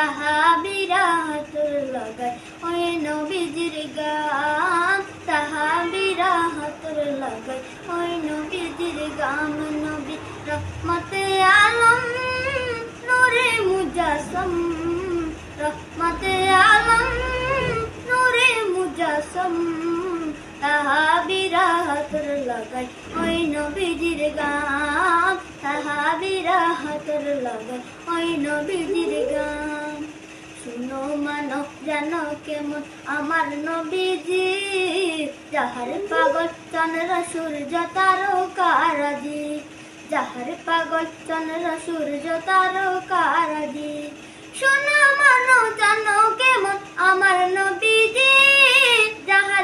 সাহাবীরা হাতর লাগায় ওই নবীজির গান, সাহাবীরা হাতর লাগায় ওই নবীজির গান। নবী রহমতে আলম নূরে মুজাসম, রহমতে আলম নূরে মুজাসম, সাহাবীরা হাতর লাগায় ওই নবীজির গান, সাহাবীরা হাতর লাগায় ওই নবীজির গান। শুনো মানো জানো কেমন আমার নবীজি, যাহার পাগল চন্দ্র সূর্য তারকারাজি, যাহার পাগল চন্দ্র সূর্য তারকারাজি। শুনো মানো জানো কেমন আমার নবীজি, যাহার